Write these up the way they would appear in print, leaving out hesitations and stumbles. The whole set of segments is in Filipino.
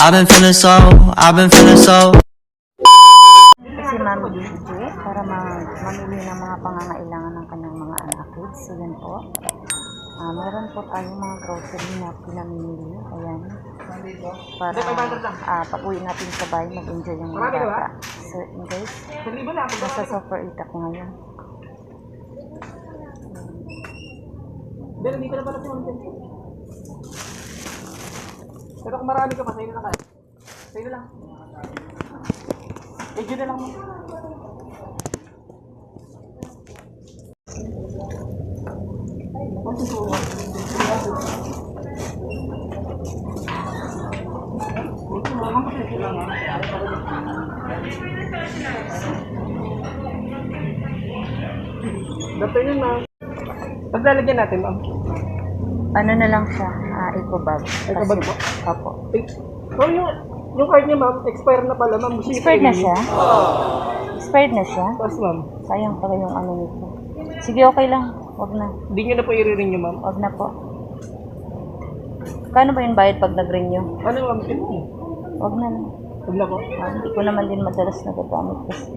I've been feeling so. Si Mami DJ para mamili ng mga pangangailangan ng kanyang mga anak kids. So yan po. Meron po tayong mga grocery na pinamili. Ayan. Para pag-uwi natin sa bahay, mag-enjoy yung mga bata. So guys, nasa Super 8 ako ngayon. Dito na pala si Ma'am Jen. Pero kung marami ka pa, sa'yo na lang kaya. Sa'yo na lang. Medyo na lang mo. Dapat yun, ma'am. Paglalagyan natin, ma'am. Ano na lang siya? Eco bag. Eco bag po? Opo. Ma'am, yung card niya, ma'am, expire na pala, ma'am. Expired na siya? Expired na siya? Tapos, ma'am. Sayang pala yung ano nito. Sige, okay lang. Wag na. Hindi nyo na po i-renew, ma'am. Wag na po. Kano ba yung bayad pag nag-renew? Ano, ma'am? Wag na lang. Huwag na po. Hindi ko naman din madalas nagagamit kasi.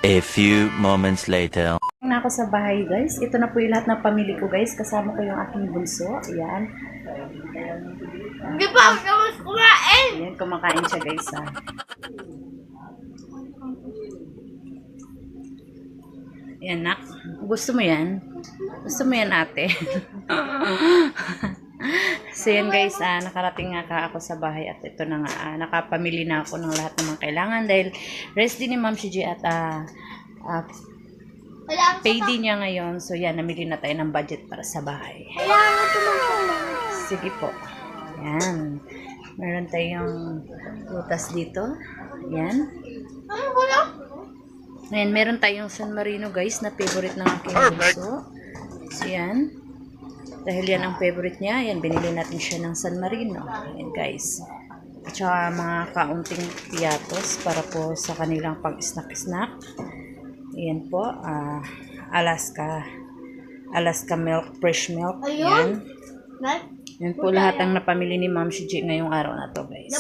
A few moments later. Na ako sa bahay guys. Ito na po yung lahat ng pamilya ko guys. Kasama ko yung aking bunso. Ayan. Hindi pa ako tapos kumain. Ayan, kumakain siya guys ha. Ayan nak. Gusto mo yan? Gusto mo yan ate? So yan guys, nakarating nga ako sa bahay at ito na nga, nakapamili na ako ng lahat ng mga kailangan dahil rest din ni Ma'am CJ at payday niya ngayon. So yan, namili na tayo ng budget para sa bahay. Sige po. Yan. Meron tayong putas dito. Yan. Ayan, meron tayong San Marino guys na favorite ng aking bunso. So yan. Dahil yan ang favorite niya, yan, binili natin siya ng San Marino. Ayan guys. At saka mga kaunting piatos para po sa kanilang pang-snack-snack. Ayan po, Alaska milk, fresh milk. Ayan. Yan po lahat ang napamili ni Ma'am CJ ngayong araw na to guys.